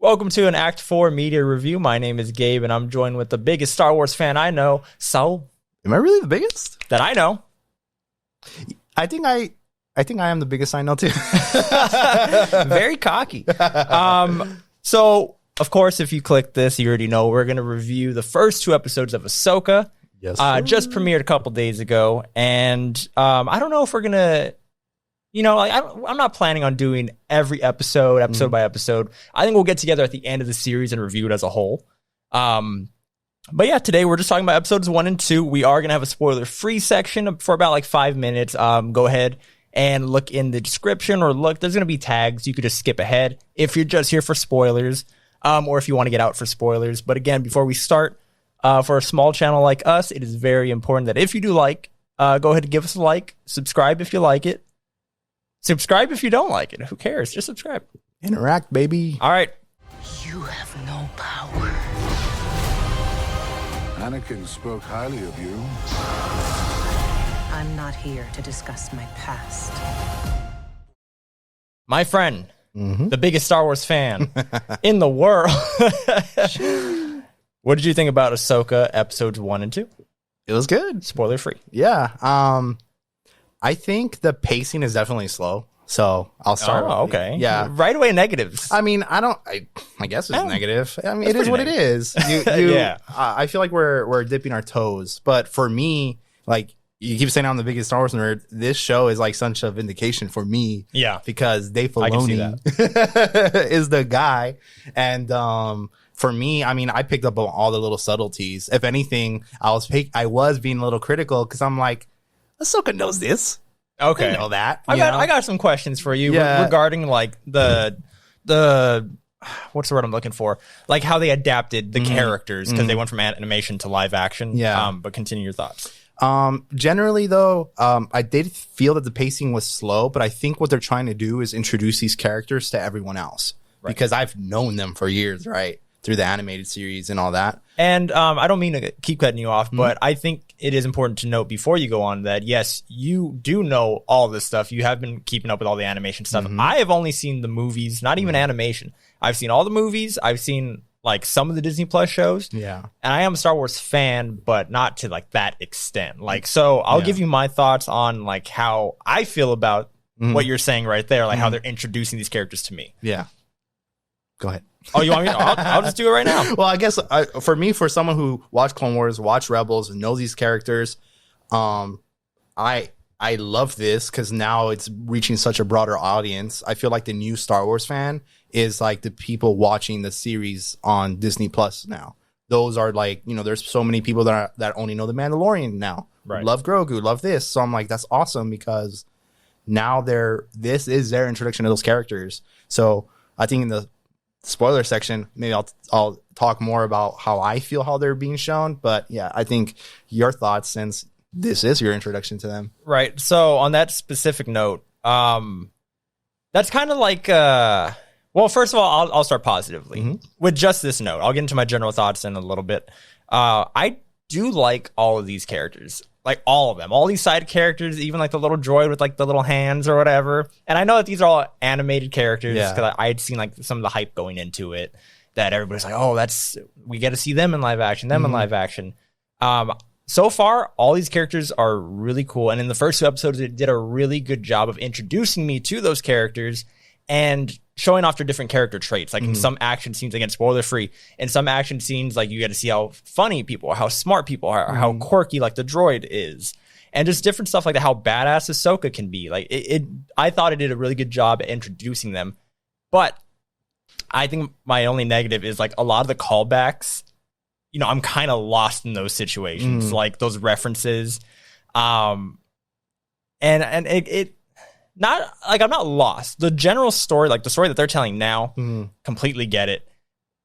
Welcome to an Act 4 media review. My name is Gabe, and I'm joined with the biggest Star Wars fan I know, Saul. Am I really the biggest? That I know. I think I am the biggest I know too. Very cocky. So, of course, if you click this, you already know we're going to review the first 2 episodes of Ahsoka. Yes. Just premiered a couple days ago, and I don't know if we're going to... You know, like I'm not planning on doing every episode by episode. I think we'll get together at the end of the series and review it as a whole. But yeah, today we're just talking about episodes 1 and 2. We are going to have a spoiler-free section for about like 5 minutes. Go ahead and look in the description or look. There's going to be tags. You could just skip ahead if you're just here for spoilers or if you want to get out for spoilers. But again, before we start, for a small channel like us, it is very important that if you do like, go ahead and give us a like. Subscribe if you like it. Subscribe if you don't like it. Who cares? Just subscribe. Interact, baby. All right. You have no power. Anakin spoke highly of you. I'm not here to discuss my past. My friend, the biggest Star Wars fan in the world. What did you think about Ahsoka episodes 1 and 2? It was good. Spoiler free. Yeah. I think the pacing is definitely slow. So I'll start. Oh, okay. Yeah. Right away, negatives. I mean, I guess it's negative. I mean, it is what it is. Yeah. I feel like we're dipping our toes. But for me, like you keep saying I'm the biggest Star Wars nerd, this show is like such a vindication for me. Yeah. Because Dave I can see Filoni is the guy. And for me, I mean, I picked up on all the little subtleties. If anything, I was being a little critical because I'm like, Ahsoka knows this. Okay. They know that. I got some questions for you regarding like the what's the word I'm looking for? Like how they adapted the characters because they went from animation to live action. Yeah. But continue your thoughts. Generally though, I did feel that the pacing was slow, but I think what they're trying to do is introduce these characters to everyone else because I've known them for years, right? Through the animated series and all that. And I don't mean to keep cutting you off, but I think it is important to note before you go on that, yes, you do know all this stuff. You have been keeping up with all the animation stuff. I have only seen the movies, not even animation. I've seen all the movies. I've seen like some of the Disney Plus shows. Yeah. And I am a Star Wars fan, but not to like that extent. Like, so I'll give you my thoughts on like how I feel about what you're saying right there, like how they're introducing these characters to me. Yeah. Go ahead. Oh, you want me? I'll just do it right now. Well, I guess for me, for someone who watched Clone Wars, watched Rebels, and knows these characters, I love this because now it's reaching such a broader audience. I feel like the new Star Wars fan is like the people watching the series on Disney Plus now. Those are like, you know, there's so many people that only know the Mandalorian now. Right. Love Grogu, love this. So I'm like, that's awesome because now this is their introduction to those characters. So I think in the spoiler section, maybe I'll talk more about how I feel how they're being shown. But yeah, I think your thoughts since this is your introduction to them. Right. So on that specific note, that's kind of like well, first of all, I'll start positively with just this note. I'll get into my general thoughts in a little bit. I do like all of these characters. Like all of them, all these side characters, even like the little droid with like the little hands or whatever. And I know that these are all animated characters because I had seen like some of the hype going into it that everybody's like, oh, we get to see them in live action, in live action. So far, all these characters are really cool. And in the first 2 episodes, it did a really good job of introducing me to those characters and showing off their different character traits. Like in some action scenes, again, spoiler free. In some action scenes, like you get to see how funny people are, how smart people are, how quirky like the droid is, and just different stuff like that. How badass Ahsoka can be. Like I thought it did a really good job at introducing them. But I think my only negative is like a lot of the callbacks. You know, I'm kind of lost in those situations, like those references, and it. Not like I'm not lost. The general story, like the story that they're telling now, completely get it.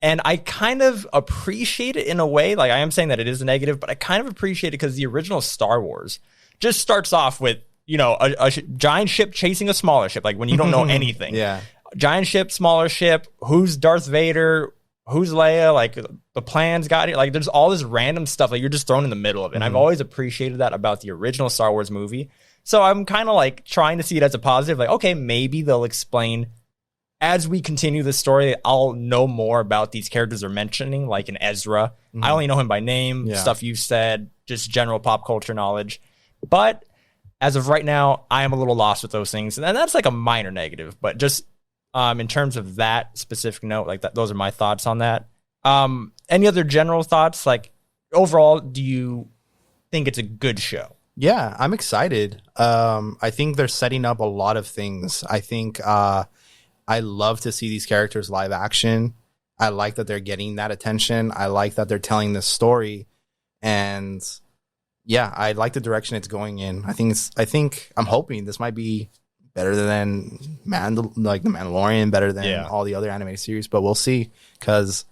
And I kind of appreciate it in a way. Like I am saying that it is a negative, but I kind of appreciate it because the original Star Wars just starts off with, you know, a giant ship chasing a smaller ship. Like when you don't know anything. Yeah. Giant ship, smaller ship. Who's Darth Vader? who's Leia? Like the plans got it. Like there's all this random stuff like you're just thrown in the middle of it. And I've always appreciated that about the original Star Wars movie. So I'm kind of like trying to see it as a positive. Like, okay, maybe they'll explain as we continue the story. I'll know more about these characters they're mentioning, like in Ezra. I only know him by name, stuff you've said, just general pop culture knowledge. But as of right now, I am a little lost with those things. And that's like a minor negative, but just in terms of that specific note, like that, those are my thoughts on that. Any other general thoughts? Like overall, do you think it's a good show? Yeah, I'm excited. I think they're setting up a lot of things. I think I love to see these characters live action. I like that they're getting that attention. I like that they're telling this story. And yeah, I like the direction it's going in. I'm hoping this might be better than The Mandalorian, better than all the other animated series, but we'll see, because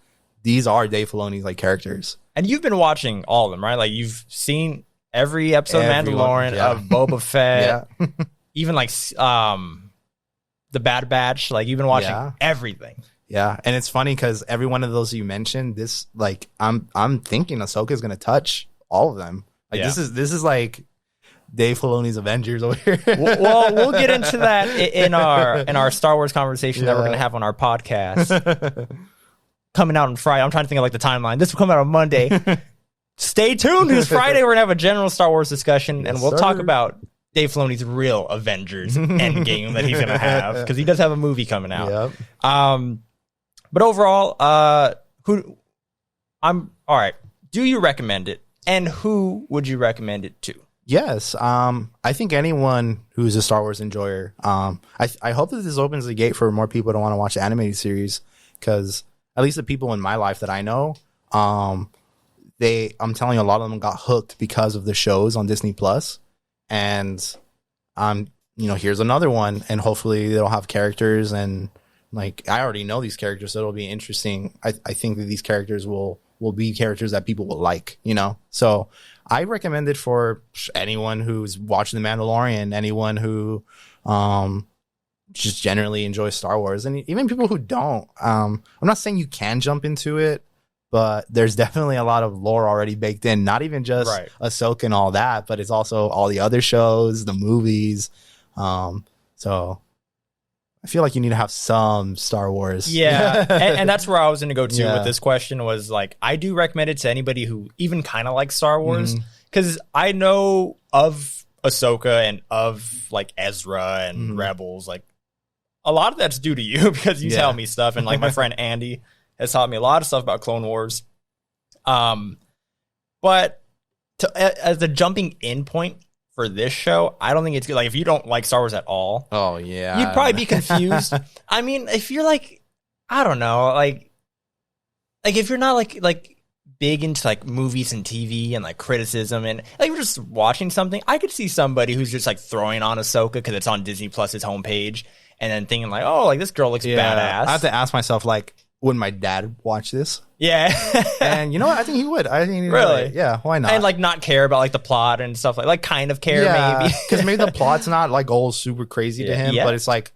these are Dave Filoni's like characters. And you've been watching all of them, right? Like you've seen every episode of Mandalorian, of Boba Fett, even like the Bad Batch. Like you've been watching everything. Yeah, and it's funny because every one of those you mentioned, this like I'm thinking Ahsoka is gonna touch all of them. Like this is like Dave Filoni's Avengers over here. Well, we'll get into that in our Star Wars conversation that we're gonna have on our podcast. Coming out on Friday. I'm trying to think of like the timeline. This will come out on Monday. Stay tuned, because Friday we're gonna have a general Star Wars discussion, and we'll talk about Dave Filoni's real Avengers Endgame that he's gonna have, because he does have a movie coming out. Yep. But overall, all right. Do you recommend it, and who would you recommend it to? Yes, I think anyone who's a Star Wars enjoyer. I hope that this opens the gate for more people to want to watch the animated series, because at least the people in my life that I know, I'm telling you, a lot of them got hooked because of the shows on Disney Plus, and here's another one, and hopefully they'll have characters, and like I already know these characters, so it'll be interesting. I think that these characters will be characters that people will like, So I recommend it for anyone who's watching The Mandalorian, anyone who just generally enjoys Star Wars, and even people who don't. I'm not saying you can jump into it, but there's definitely a lot of lore already baked in. Not even just Ahsoka and all that, but it's also all the other shows, the movies. So I feel like you need to have some Star Wars. Yeah, and that's where I was going to go to with this question, was like, I do recommend it to anybody who even kind of likes Star Wars, because I know of Ahsoka and of like Ezra and Rebels. Like a lot of that's due to you, because you tell me stuff, and like my friend Andy has taught me a lot of stuff about Clone Wars. But as a jumping in point for this show, I don't think it's good. Like if you don't like Star Wars at all, you'd probably be confused. I mean, if you're like, I don't know, like if you're not like big into like movies and TV and like criticism, and like you're just watching something, I could see somebody who's just like throwing on Ahsoka because it's on Disney Plus's homepage, and then thinking like, oh, like this girl looks badass. I have to ask myself, like, would my dad watch this? Yeah. And you know what? I think he would. I think he'd really? Yeah, why not? And like not care about like the plot and stuff, like kind of care maybe. Because maybe the plot's not like all super crazy to him, but it's like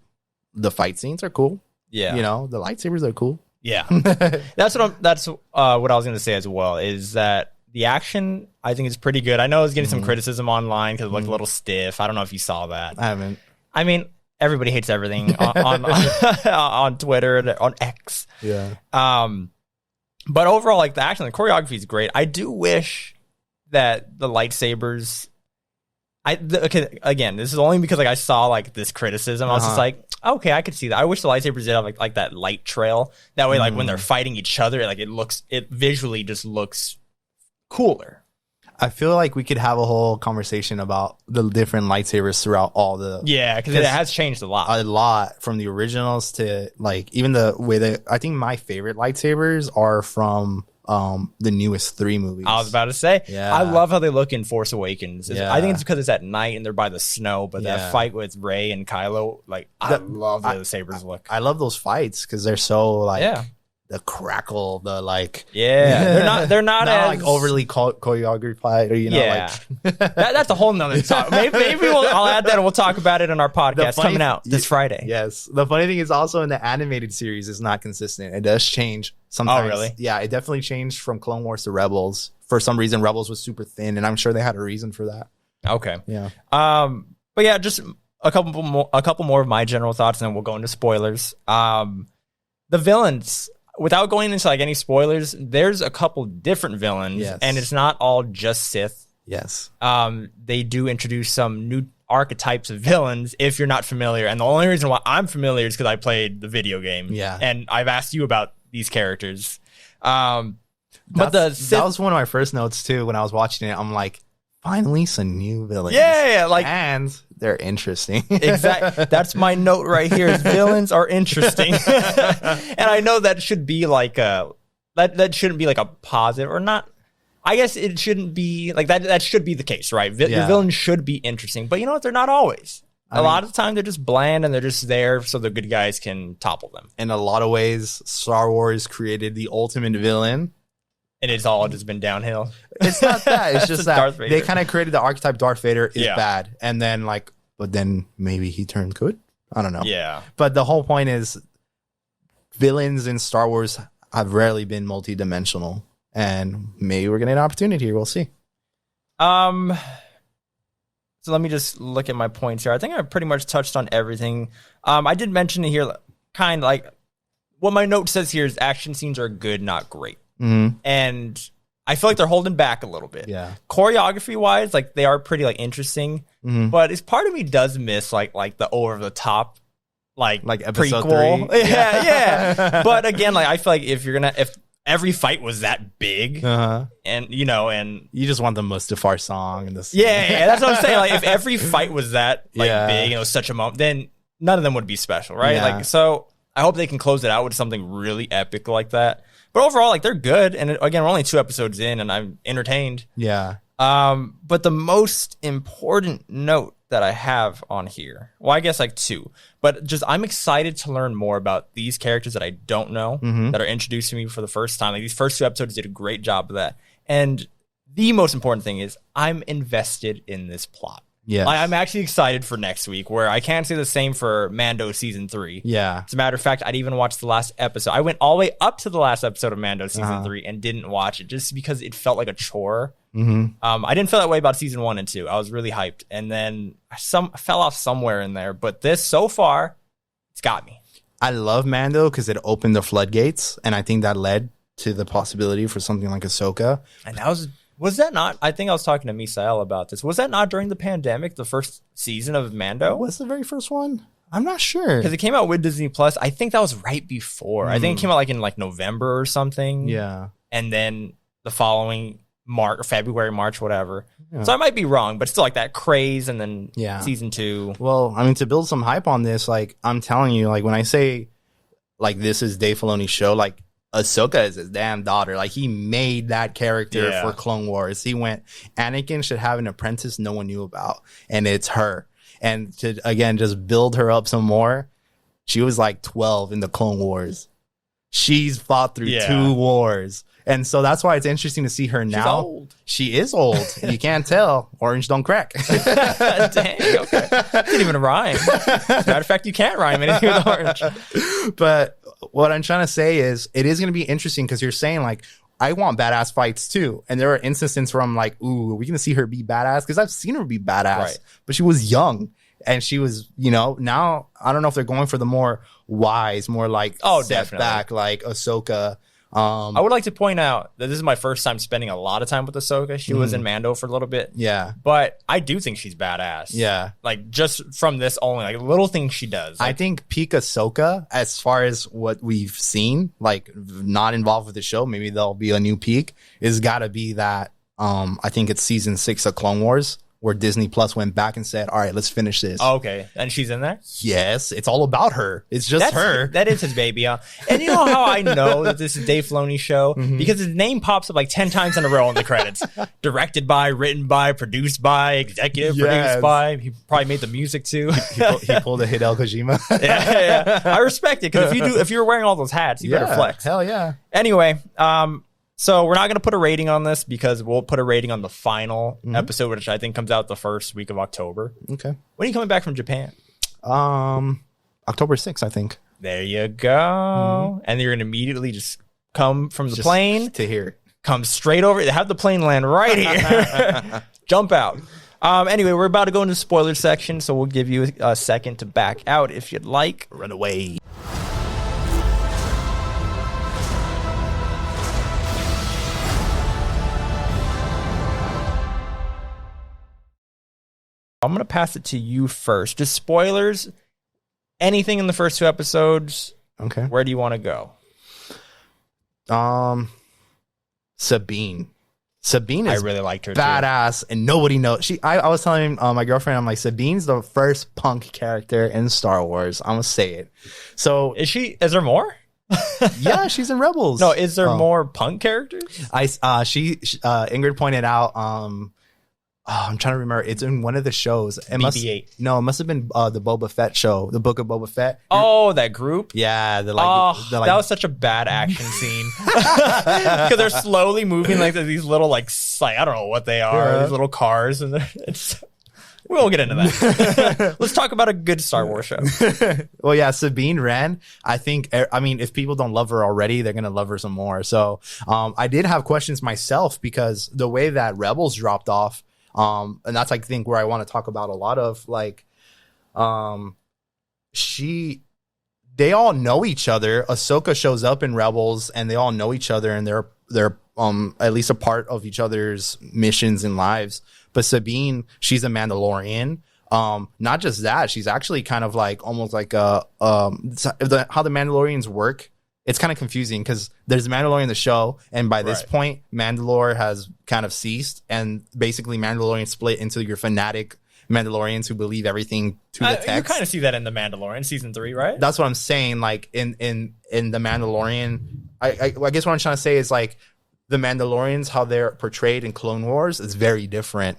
the fight scenes are cool. Yeah. The lightsabers are cool. Yeah. That's what I was going to say as well, is that the action I think is pretty good. I know it's getting some criticism online because it looked a little stiff. I don't know if you saw that. I haven't. I mean, everybody hates everything on Twitter, on X. Yeah. But overall, like the action, the choreography is great. I do wish that the lightsabers. Again, this is only because like I saw like this criticism. I was just like, okay, I could see that. I wish the lightsabers did have like that light trail. That way, like when they're fighting each other, like it visually just looks cooler. I feel like we could have a whole conversation about the different lightsabers throughout all the... Yeah, because it has changed a lot. A lot, from the originals to, like, even the way that... I think my favorite lightsabers are from the newest 3 movies. I was about to say. Yeah. I love how they look in Force Awakens. I think it's because it's at night and they're by the snow, but that fight with Rey and Kylo, like, I love the sabers look. I love those fights because they're so, like... the crackle, the like. Yeah, they're not as like overly choreographed, or that's a whole nother talk. Maybe I'll add that and we'll talk about it in our podcast coming out this Friday. Yes. The funny thing is also in the animated series is not consistent. It does change sometimes. Oh, really? Yeah, it definitely changed from Clone Wars to Rebels. For some reason, Rebels was super thin, and I'm sure they had a reason for that. Okay. Yeah. But yeah, just a couple more of my general thoughts, and then we'll go into spoilers. The villains, without going into like any spoilers, there's a couple different villains, and it's not all just Sith. Yes. They do introduce some new archetypes of villains if you're not familiar, and the only reason why I'm familiar is because I played the video game. Yeah. And I've asked you about these characters. But that was one of my first notes too when I was watching it. I'm like, finally some new villains. Yeah, like, and they're interesting. Exactly. That's my note right here. Is villains are interesting. And I know that should be like that shouldn't be like a positive or not. I guess it shouldn't be like that. That should be the case, right? Your villains should be interesting, but you know what? They're not always. A lot of the time, they're just bland and they're just there so the good guys can topple them. In a lot of ways, Star Wars created the ultimate villain. And it's all just been downhill. It's not that. It's just that they kind of created the archetype Darth Vader is bad. And then but then maybe he turned good. I don't know. Yeah. But the whole point is villains in Star Wars have rarely been multidimensional. And maybe we're getting an opportunity here. We'll see. So let me just look at my points here. I think I pretty much touched on everything. I did mention it here, kind of like what my note says here is action scenes are good, not great. Mm-hmm. And I feel like they're holding back a little bit. Yeah. Choreography wise, like they are pretty like interesting, but it's part of me does miss like the over the top like episode prequel. 3. Yeah. But again, like I feel like if every fight was that big, and and you just want the Mustafar song and this. Yeah, that's what I'm saying. Like if every fight was that big and it was such a moment, then none of them would be special, right? Yeah. Like so, I hope they can close it out with something really epic like that. But overall, like they're good, and again, we're only 2 episodes in, and I'm entertained. Yeah. But the most important note that I have on here, well, I guess like 2, but just I'm excited to learn more about these characters that I don't know that are introduced to me for the first time. Like these first 2 episodes did a great job of that, and the most important thing is I'm invested in this plot. Yeah, I'm actually excited for next week, where I can't say the same for Mando season 3. Yeah. As a matter of fact, I'd even watched the last episode. I went all the way up to the last episode of Mando season 3 and didn't watch it just because it felt like a chore. I didn't feel that way about season 1 and 2. I was really hyped. And then I fell off somewhere in there. But this, so far, it's got me. I love Mando because it opened the floodgates. And I think that led to the possibility for something like Ahsoka. And that was that not? I think I was talking to Misael about this. Was that not during the pandemic, the first season of Mando? Was the very first one? I'm not sure. Because it came out with Disney Plus. I think that was right before. I think it came out like in like November or something. Yeah. And then the following February, March, whatever. Yeah. So I might be wrong, but still like that craze. And then season 2. Well, I mean, to build some hype on this, like I'm telling you, like when I say like this is Dave Filoni's show, like Ahsoka is his damn daughter. Like he made that character for Clone Wars. He went, Anakin should have an apprentice no one knew about, and it's her. And to again just build her up some more, she was like 12 in the Clone Wars. She's fought through 2 wars. And so that's why it's interesting to see her now. She's old. She is old. You can't tell. Orange don't crack. Dang, okay. Didn't even rhyme. As a matter of fact, you can't rhyme anything with orange. But what I'm trying to say is it is going to be interesting because you're saying like, I want badass fights too. And there are instances where I'm like, ooh, are we going to see her be badass? Because I've seen her be badass, right. But she was young. And she was, now I don't know if they're going for the more wise, more like definitely back, like Ahsoka. I would like to point out that this is my first time spending a lot of time with Ahsoka. She was in Mando for a little bit. Yeah. But I do think she's badass. Yeah. Like, just from this only, like, little things she does. Like, I think peak Ahsoka, as far as what we've seen, like, not involved with the show, maybe there'll be a new peak, is got to be that, I think it's season 6 of Clone Wars, where Disney Plus went back and said, all right, let's finish this. Oh, okay. And she's in there? Yes, it's all about her. It's just her. That is his baby, huh? And you know how I know that this is Dave Filoni's show? Mm-hmm. Because his name pops up like 10 times in a row in the credits. Directed by, written by, produced by, executive produced by. He probably made the music too. He pulled a Hideo Kojima. yeah. I respect it, because if you're wearing all those hats, you better flex. Hell yeah. Anyway, so we're not going to put a rating on this, because we'll put a rating on the final episode, which I think comes out the first week of October. Okay. When are you coming back from Japan? October 6th, I think. There you go. And you're going to immediately just come from the plane to here. Come straight over. Have the plane land right here. Jump out. Anyway, we're about to go into the spoiler section, so we'll give you a second to back out if you'd like. Run away. I'm going to pass it to you first. Just spoilers, anything in the first 2 episodes. Okay. Where do you want to go? Sabine. Sabine is I really liked her badass, and nobody knows. I was telling my girlfriend, I'm like, Sabine's the first punk character in Star Wars. I'm gonna say it. So Is there more? yeah, she's in Rebels. No, is there more punk characters? Ingrid pointed out. I'm trying to remember. It's in one of the shows. It must have been the Boba Fett show, the Book of Boba Fett. Oh, that group. Yeah, that was such a bad action scene, because they're slowly moving like these little like I don't know what they are, these little cars, and we won't get into that. Let's talk about a good Star Wars show. Well, yeah, Sabine Wren. I think, I mean, if people don't love her already, they're gonna love her some more. So, I did have questions myself, because the way that Rebels dropped off. And that's, I think, where I want to talk about a lot of, like, they all know each other. Ahsoka shows up in Rebels, and they all know each other, and they're at least a part of each other's missions and lives. But Sabine, she's a Mandalorian. Not just that, she's actually kind of like almost like how the Mandalorians work. It's kind of confusing, because there's Mandalorian in the show, and by this point, Mandalore has kind of ceased, and basically Mandalorian split into your fanatic Mandalorians who believe everything to the text. You kind of see that in The Mandalorian season 3, right? That's what I'm saying. Like in the Mandalorian, I guess what I'm trying to say is, like, the Mandalorians, how they're portrayed in Clone Wars is very different,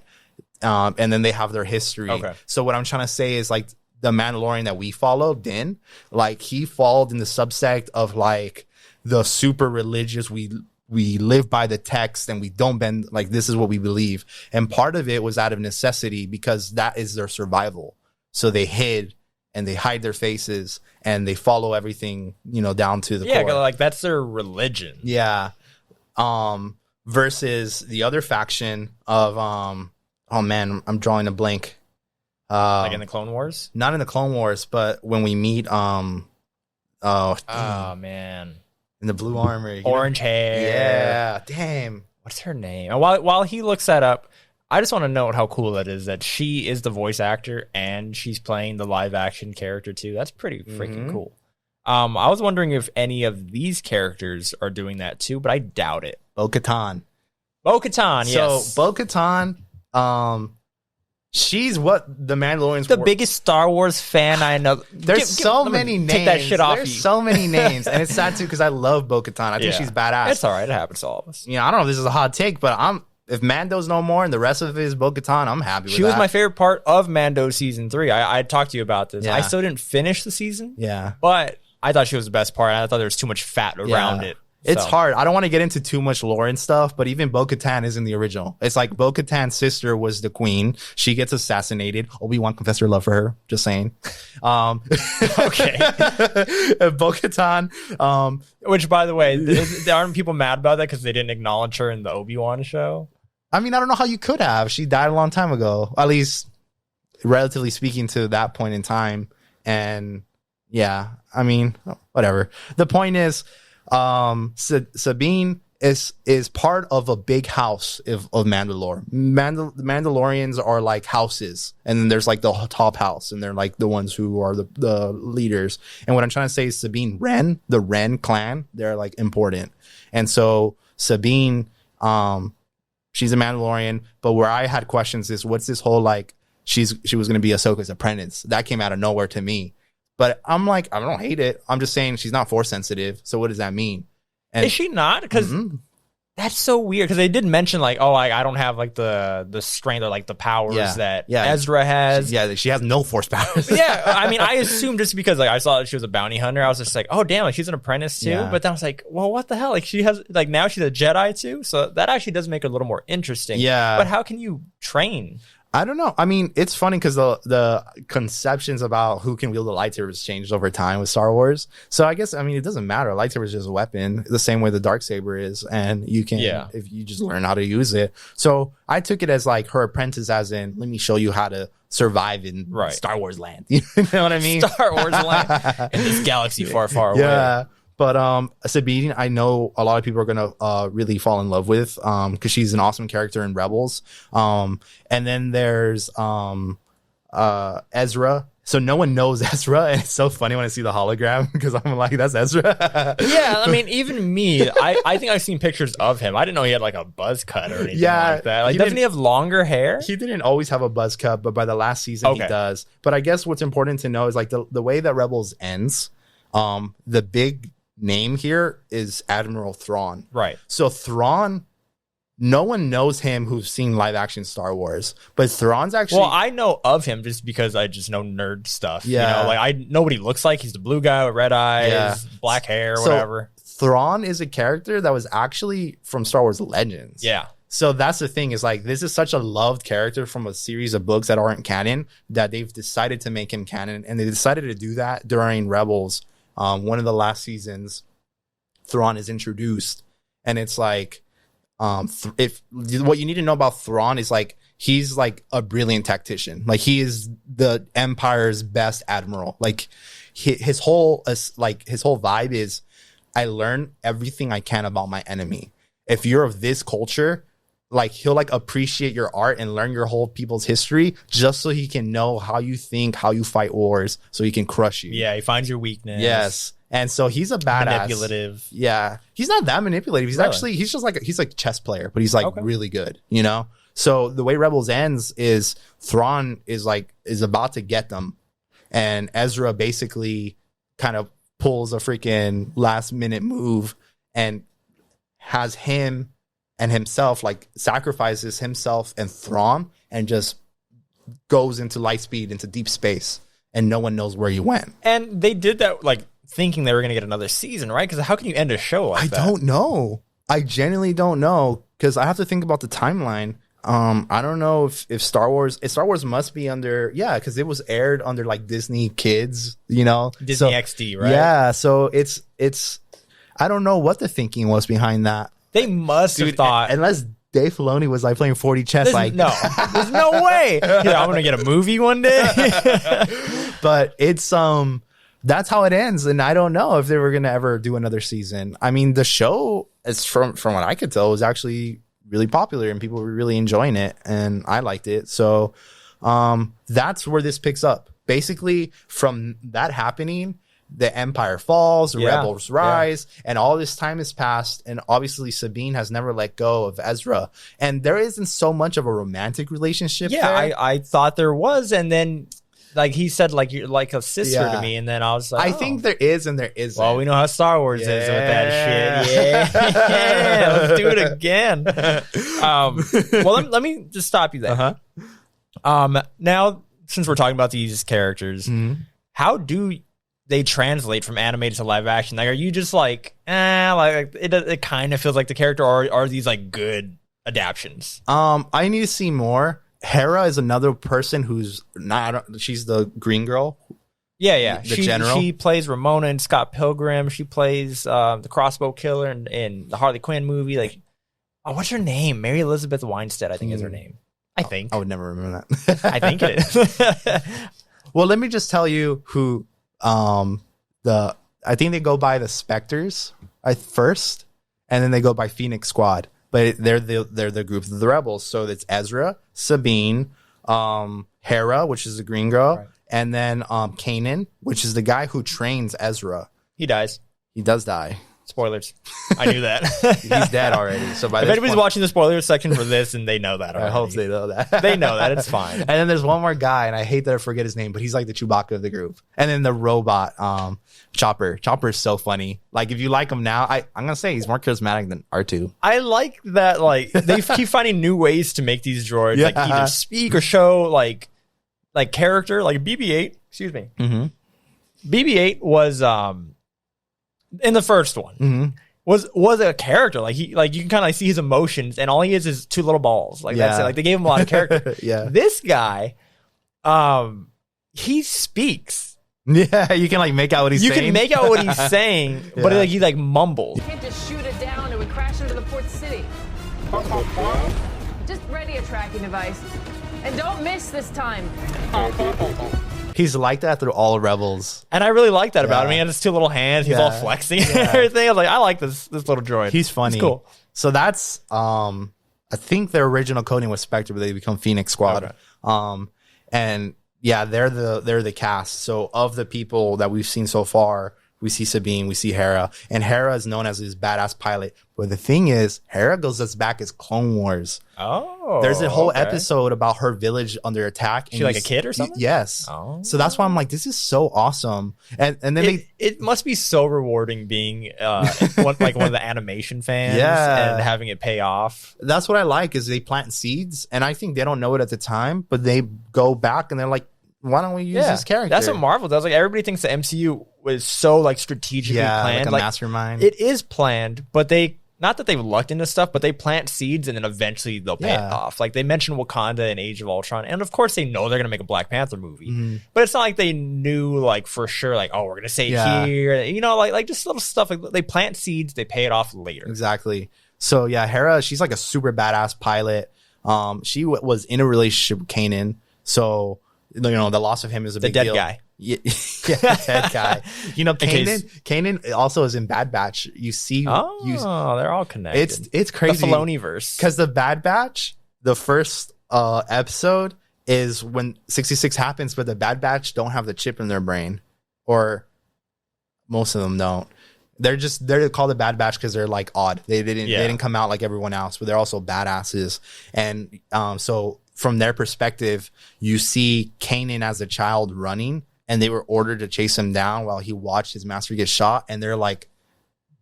and then they have their history. Okay. So what I'm trying to say is, like, the Mandalorian that we followed, Din, like, he followed in the subsect of, like, the super religious, we live by the text and we don't bend, like, this is what we believe. And part of it was out of necessity, because that is their survival. So they hid, and they hide their faces, and they follow everything, down to the core. Yeah, like, that's their religion. Yeah. Versus the other faction of, oh man, I'm drawing a blank. Like in the Clone Wars? Not in the Clone Wars, but when we meet man, in the blue armor, orange hair. Yeah, damn. What's her name? And while he looks that up, I just want to note how cool that is that she is the voice actor and she's playing the live action character too. That's pretty freaking cool. I was wondering if any of these characters are doing that too, but I doubt it. Bo-Katan, yes. So Bo-Katan, she's what the Mandalorians the biggest Star Wars fan I know. There's so many names. Take that shit off. There's so many names, and it's sad too, because I love Bo-Katan. I think she's badass. It's all right. It happens to all of us. I don't know if this is a hot take, but if Mando's no more and the rest of it is Bo-Katan, I'm happy with that. She was my favorite part of Mando season 3. I talked to you about this. Yeah. I still didn't finish the season. Yeah, but I thought she was the best part. I thought there was too much fat around it. It's hard. I don't want to get into too much lore and stuff, but even Bo-Katan is in the original. It's like Bo-Katan's sister was the queen. She gets assassinated. Obi-Wan confessed her love for her. Just saying. Okay. Bo-Katan. Which, by the way, aren't people mad about that because they didn't acknowledge her in the Obi-Wan show? I mean, I don't know how you could have. She died a long time ago. At least, relatively speaking, to that point in time. And yeah, I mean, whatever. The point is, Sabine is part of a big house of Mandalore. The Mandalorians are like houses, and then there's like the top house, and they're like the ones who are the leaders. And what I'm trying to say is Sabine Wren, the Wren clan, they're like important. And so Sabine, she's a Mandalorian. But where I had questions is what's this whole like she was going to be Ahsoka's apprentice? That came out of nowhere to me. But I'm like, I don't hate it. I'm just saying she's not force sensitive. So what does that mean? And is she not? Because that's so weird. Because they did mention like, oh, I don't have like the strength or like the powers that Ezra has. She has no force powers. Yeah, I mean, I assumed just because like I saw that she was a bounty hunter, I was just like, oh damn, like she's an apprentice too. Yeah. But then I was like, well, what the hell? Like she has like now she's a Jedi too. So that actually does make it a little more interesting. Yeah. But how can you train? I don't know. I mean, it's funny because the conceptions about who can wield the lightsabers changed over time with Star Wars. So I guess, I mean, it doesn't matter. A lightsaber is just a weapon, the same way the darksaber is, and you can, if you just learn how to use it. So I took it as like her apprentice, as in, let me show you how to survive in Star Wars land. You know what I mean? Star Wars land in this galaxy far, far away. Yeah. But Sabine, I know a lot of people are gonna really fall in love with because she's an awesome character in Rebels. And then there's Ezra. So no one knows Ezra, and it's so funny when I see the hologram because I'm like, that's Ezra. Yeah, I mean, even me, I think I've seen pictures of him. I didn't know he had like a buzz cut or anything like that. Like, doesn't he have longer hair? He didn't always have a buzz cut, but by the last season he does. But I guess what's important to know is like the way that Rebels ends, the big name here is Admiral Thrawn. Right. So Thrawn, no one knows him who's seen live action Star Wars, but Thrawn's actually. Well, I know of him just because I just know nerd stuff. Yeah. You know, like nobody looks like he's the blue guy with red eyes, black hair, whatever. Thrawn is a character that was actually from Star Wars Legends. Yeah. So that's the thing is like, this is such a loved character from a series of books that aren't canon that they've decided to make him canon. And they decided to do that during Rebels. One of the last seasons, Thrawn is introduced, and it's like, if what you need to know about Thrawn is like he's like a brilliant tactician, like he is the Empire's best admiral. Like his whole vibe is, I learn everything I can about my enemy. If you're of this culture, like he'll like appreciate your art and learn your whole people's history just so he can know how you think, how you fight wars, so he can crush you. Yeah, he finds your weakness. Yes. And so he's a badass. Manipulative. Yeah. He's not that manipulative. He's actually, he's just like, he's like a chess player, but he's like really good, you know? So the way Rebels ends is Thrawn is about to get them. And Ezra basically kind of pulls a freaking last minute move and has him and himself, like sacrifices himself and Thrawn and just goes into light speed, into deep space, and no one knows where he went. And they did that like thinking they were going to get another season, right? Because how can you end a show like that? I don't know. I genuinely don't know because I have to think about the timeline. I don't know if Star Wars must be under, because it was aired under like Disney Kids, you know, Disney XD, right? Yeah, so it's I don't know what the thinking was behind that. They must have thought, unless Dave Filoni was like playing 4D chess, like there's no way. Yeah, I'm gonna get a movie one day. But it's that's how it ends, and I don't know if they were gonna ever do another season. I mean, the show, is from what I could tell, was actually really popular and people were really enjoying it, and I liked it. So that's where this picks up. Basically, from that happening, the Empire falls, the Rebels rise, and all this time has passed, and obviously Sabine has never let go of Ezra, and there isn't so much of a romantic relationship there. I thought there was, and then like he said, like you're like a sister to me, and then I was like, I think there is and there isn't. Well, we know how Star Wars is with that shit. Yeah, let's do it again. Well, let me just stop you there. Now, since we're talking about these characters, how do they translate from animated to live action? Like, are you just like, like it kind of feels like the character, or are these like good adaptions? I need to see more. Hera is another person who's not. She's the green girl. Yeah. The general. She plays Ramona in Scott Pilgrim. She plays the Crossbow Killer in the Harley Quinn movie. Like, what's her name? Mary Elizabeth Winstead, I think is her name. I think. I would never remember that. I think it is. Well, let me just tell you who. I think they go by the Spectres at first, and then they go by Phoenix Squad. But they're the group of the rebels. So it's Ezra, Sabine, Hera, which is the green girl, and then Kanan, which is the guy who trains Ezra. He dies. He does die. Spoilers. I knew that. He's dead already. So by if this anybody's point, watching the spoilers section for this, and they know that already. I hope they know that. They know that. It's fine. And then there's one more guy, and I hate that I forget his name, but he's like the Chewbacca of the group. And then the robot, Chopper. Chopper is so funny. Like, if you like him now, I'm gonna say he's more charismatic than R2. I like that. Like, they keep finding new ways to make these droids like either speak or show like character. Like BB-8. Excuse me. BB-8 was in the first one. Was a character. Like you can kind of see his emotions, and all he is two little balls. Like that's it. Like they gave him a lot of character. This guy, he speaks. Yeah, you can like make out what he's saying. You can make out what he's saying, but like he like mumbles. You can't just shoot it down, it would crash into the port city. Just ready a tracking device. And don't miss this time. He's like that through all Rebels. And I really like that about him. He has his two little hands. He's all flexing and everything. I was like, I like this little droid. He's funny. He's cool. So that's, I think their original coding was Spectre, but they become Phoenix Squad. Okay. And yeah, they're the cast. So of the people that we've seen so far, we see Sabine, we see Hera, and Hera is known as this badass pilot. But the thing is, Hera goes as back as Clone Wars. Oh, there's a whole episode about her village under attack. She like a kid or something? Yes. Oh. So that's why I'm like, this is so awesome. And then it must be so rewarding being one of the animation fans and having it pay off. That's what I like is they plant seeds, and I think they don't know it at the time, but they go back and they're like, why don't we use this character? That's what Marvel does. Like everybody thinks the MCU was so like strategically planned, like a mastermind. It is planned, but they not that they've lucked into stuff, but they plant seeds and then eventually they'll pay it off. Like they mentioned Wakanda in Age of Ultron, and of course they know they're gonna make a Black Panther movie, but it's not like they knew like for sure like we're gonna say it here, you know, like just little stuff. Like they plant seeds, they pay it off later. Exactly. So yeah, Hera, she's like a super badass pilot. She was in a relationship with Kanan, so. You know, the loss of him is a big deal. The dead guy. Yeah, dead guy. You know, Kanan also is in Bad Batch. You see, they're all connected. It's crazy. The Filoniverse. Because the Bad Batch, the first episode is when 66 happens, but the Bad Batch don't have the chip in their brain, or most of them don't. They're called the Bad Batch because they're like odd. They didn't come out like everyone else, but they're also badasses. And so. From their perspective, you see Kanan as a child running, and they were ordered to chase him down while he watched his master get shot. And they're like,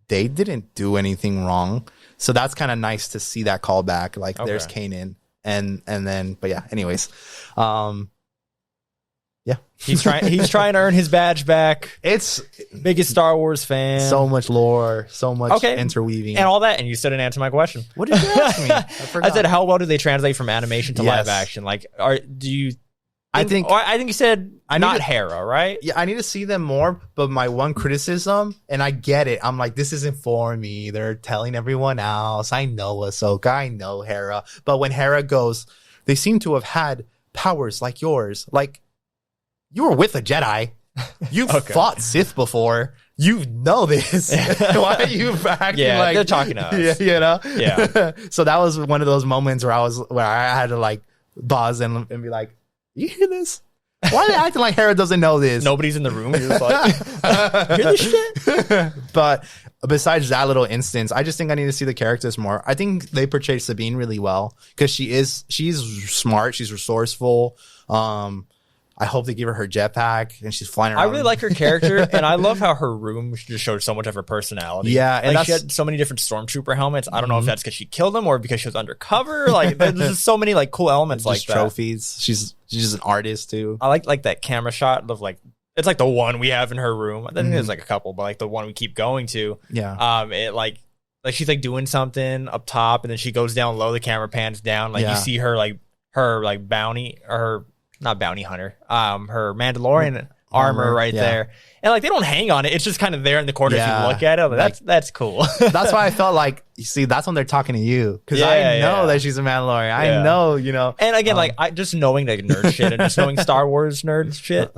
they didn't do anything wrong. So that's kind of nice to see that callback. Like there's Kanan, and then, but yeah. Anyways, yeah, he's trying to earn his badge back. It's biggest Star Wars fan. So much lore, so much interweaving, and all that. And you still didn't answer my question. What did you ask me? I said, how well do they translate from animation to live action? Like, I think you said not Hera, right? Yeah, I need to see them more. But my one criticism, and I get it, I'm like, this isn't for me. They're telling everyone else. I know Ahsoka, I know Hera, but when Hera goes, they seem to have had powers like yours, like. You were with a Jedi. You've fought Sith before. You know this. Why are you acting like they're talking to us? You know? Yeah. So that was one of those moments where I had to like pause and be like, "You hear this? Why are they acting like Hera doesn't know this?" Nobody's in the room. You're just like, hear this shit? But besides that little instance, I just think I need to see the characters more. I think they portray Sabine really well because she's smart. She's resourceful. I hope they give her jetpack and she's flying around. I really like her character, and I love how her room just showed so much of her personality. Yeah, and like she had so many different stormtrooper helmets. I don't know if that's because she killed them or because she was undercover. Like there's just so many like cool elements just like that. Trophies. She's just an artist too. I like that camera shot of like it's like the one we have in her room. I think there's like a couple, but like the one we keep going to. Yeah. It like she's like doing something up top, and then she goes down low. The camera pans down. Like you see her bounty or her. Not bounty hunter, her Mandalorian armor right there, and like they don't hang on it; it's just kind of there in the corner. If you look at it, like, that's cool. That's why I felt like you see that's when they're talking to you because I know that she's a Mandalorian. I know, you know. And again, like I just knowing like nerd shit and just knowing Star Wars nerd shit.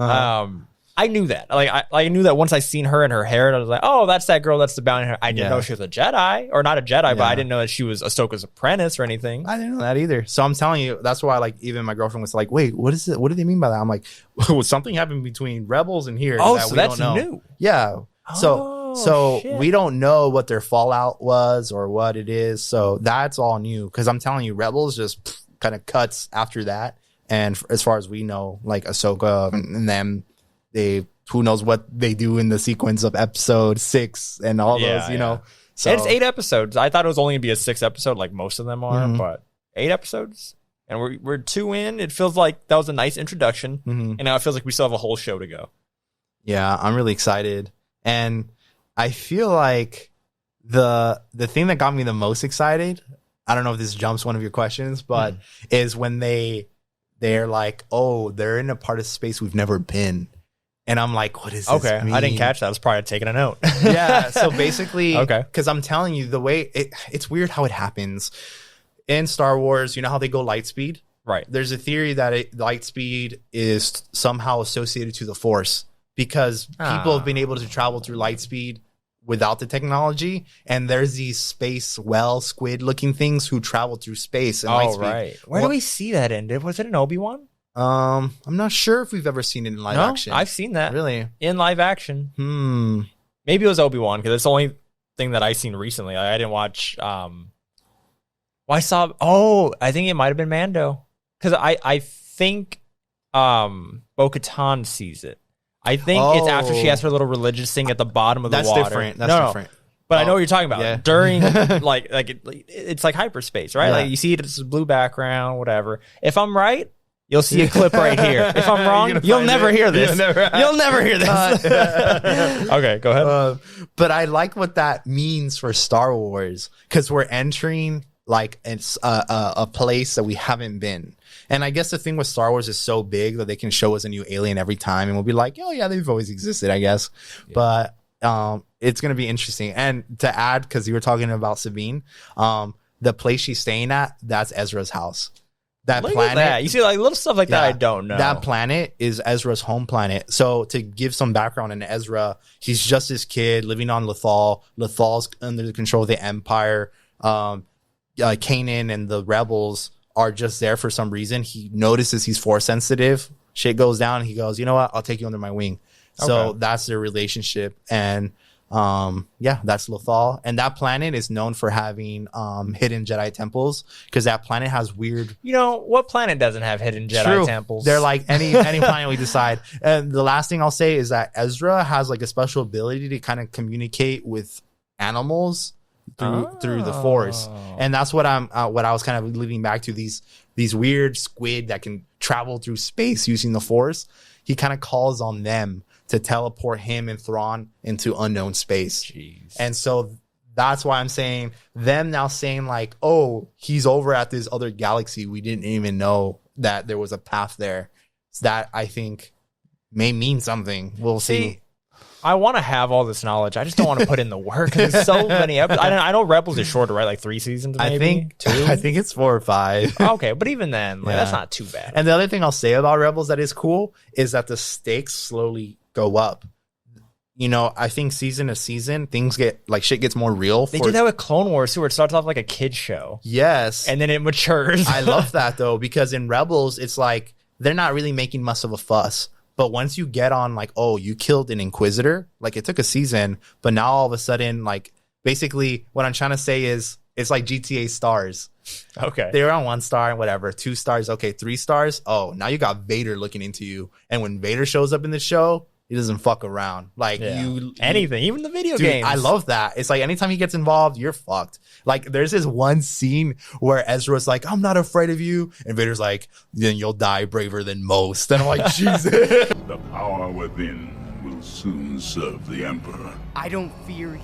I knew that. Like I knew that once I seen her and her hair, and I was like, oh, that's that girl. That's the bounty hunter. I didn't know she was a Jedi, or not a Jedi, but I didn't know that she was Ahsoka's apprentice or anything. I didn't know that either. So I'm telling you, that's why like even my girlfriend was like, wait, what is it? What do they mean by that? I'm like, well, something happened between Rebels and here. Oh, that so we that's don't know. new. Yeah. So So shit. we don't know what their fallout was or what it is. So that's all new. Because I'm telling you, Rebels just kind of cuts after that. And as far as we know, like Ahsoka and them, who knows what they do in the sequence of episode 6 and all those, you know. So And it's 8 episodes. I thought it was only gonna be a 6 episode, like most of them are, but 8 episodes, and we're 2 in. It feels like that was a nice introduction, and now it feels like we still have a whole show to go. Yeah, I'm really excited, and I feel like the thing that got me the most excited, I don't know if this jumps one of your questions, but is when they're like, oh, they're in a part of space we've never been. And I'm like, what is this? Okay, mean? I didn't catch that. I was probably taking a note. Yeah, so basically, Okay. Because I'm telling you, the way it's weird how it happens. In Star Wars, you know how they go light speed? Right. There's a theory that light speed is somehow associated to the Force because people have been able to travel through light speed without the technology. And there's these space squid looking things who travel through space and light speed. Right. Where do we see that in? Was it in Obi-Wan? I'm not sure if we've ever seen it in live action. I've seen that. Really? In live action. Maybe it was Obi-Wan, because it's the only thing that I've seen recently. I didn't watch... I think it might have been Mando. Because I think Bo-Katan sees it. I think it's after she has her little religious thing at the bottom of the water. That's different. But I know what you're talking about. Yeah. During, it's like hyperspace, right? Yeah. Like you see it, it's a blue background, whatever. If I'm right, you'll see a clip right here. If I'm wrong, you'll never hear this. You'll never hear this. Okay, go ahead. But I like what that means for Star Wars because we're entering like it's a place that we haven't been. And I guess the thing with Star Wars is so big that they can show us a new alien every time, and we'll be like, oh yeah, they've always existed, I guess. Yeah. But it's gonna be interesting. And to add, because you were talking about Sabine, the place she's staying at, that's Ezra's house. That Look planet, at that. You see, like little stuff like that. I don't know. That planet is Ezra's home planet. So to give some background on Ezra, he's just this kid living on Lothal. Lothal's under the control of the Empire. Kanan and the rebels are just there for some reason. He notices he's force sensitive. Shit goes down. And he goes, you know what? I'll take you under my wing. So that's their relationship. And that's Lothal. And that planet is known for having hidden Jedi temples because that planet has weird. You know, what planet doesn't have hidden Jedi temples? They're like any planet we decide. And the last thing I'll say is that Ezra has like a special ability to kind of communicate with animals through the Force. And that's what I was kind of leading back to, these weird squid that can travel through space using the Force. He kind of calls on them to teleport him and Thrawn into unknown space. Jeez. And so that's why I'm saying them now saying like, oh, he's over at this other galaxy. We didn't even know that there was a path there. So that I think may mean something. We'll see. I want to have all this knowledge. I just don't want to put in the work because there's so many episodes. I know Rebels is shorter, right? Like 3 seasons, maybe? I think 2. I think it's 4 or 5. Okay, but even then, that's not too bad. And the other thing I'll say about Rebels that is cool is that the stakes slowly go up. You know, I think season to season, things get like shit gets more real. They did that with Clone Wars too, where it starts off like a kid show. Yes. And then it matures. I love that though, because in Rebels, it's like they're not really making much of a fuss. But once you get on like, oh, you killed an Inquisitor, like it took a season, but now all of a sudden, like basically what I'm trying to say is it's like GTA stars. Okay. They're on 1 star and whatever, 2 stars, okay, 3 stars. Oh, now you got Vader looking into you. And when Vader shows up in the show, he doesn't fuck around. Like anything, even the video dude, games. I love that. It's like anytime he gets involved, you're fucked. Like there's this one scene where Ezra's like, I'm not afraid of you. And Vader's like, then you'll die braver than most. And I'm like, Jesus. The power within will soon serve the Emperor. I don't fear you.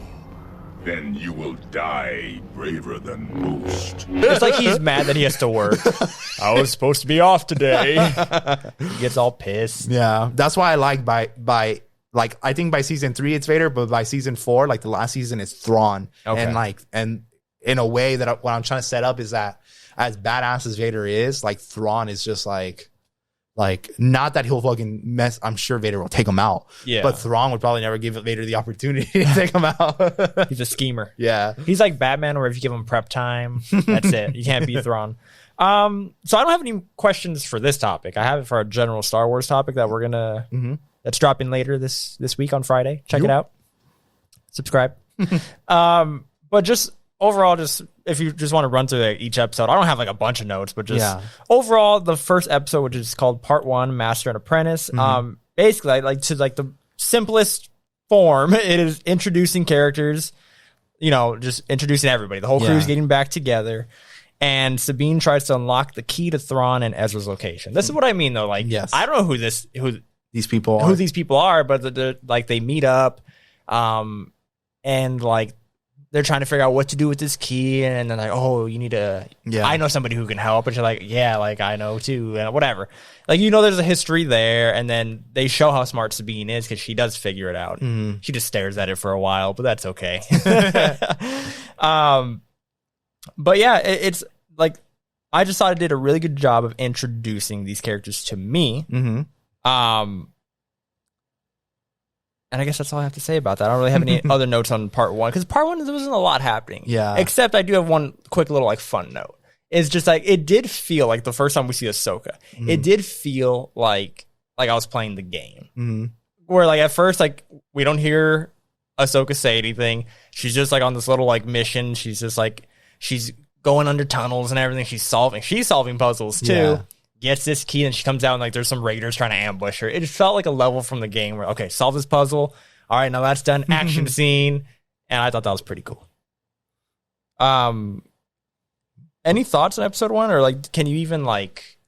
Then you will die braver than most. It's like he's mad that he has to work. I was supposed to be off today. He gets all pissed. Yeah, that's why I like by like I think by season 3 it's Vader, but by season 4, like the last season, it's Thrawn. Okay. And in a way that what I'm trying to set up is that as badass as Vader is, like Thrawn is just like not that he'll fucking mess. I'm sure Vader will take him out. Yeah. But Thrawn would probably never give Vader the opportunity to take him out. He's a schemer. Yeah. He's like Batman, where if you give him prep time, that's it. You can't beat Thrawn. So I don't have any questions for this topic. I have it for a general Star Wars topic that we're gonna that's dropping later this week on Friday. Check it out. subscribe. But just overall, just if you just want to run through each episode, I don't have like a bunch of notes, but just overall, the first episode, which is called Part 1, Master and Apprentice. Basically, like to like the simplest form, it is introducing characters. You know, just introducing everybody. The whole crew's getting back together. And Sabine tries to unlock the key to Thrawn and Ezra's location. This is what I mean, though. Like, I don't know who these people are, but like they meet up, and like they're trying to figure out what to do with this key, and then like, oh, you need to. Yeah. I know somebody who can help, and you're like, yeah, like I know too, and whatever. Like there's a history there, and then they show how smart Sabine is because she does figure it out. She just stares at it for a while, but that's okay. But yeah, it's like I just thought it did a really good job of introducing these characters to me. And I guess that's all I have to say about that. I don't really have any other notes on Part 1 because Part 1 there wasn't a lot happening. Yeah, except I do have one quick little like fun note. It's just like it did feel like the first time we see Ahsoka, it did feel like I was playing the game. Where like at first like we don't hear Ahsoka say anything. She's just like on this little like mission. She's just like she's going under tunnels and everything. She's solving puzzles too. Yeah. Gets this key and she comes out and like there's some raiders trying to ambush her. It just felt like a level from the game where okay, solve this puzzle. All right, now that's done. Action scene, and I thought that was pretty cool. Any thoughts on episode 1, or like can you even like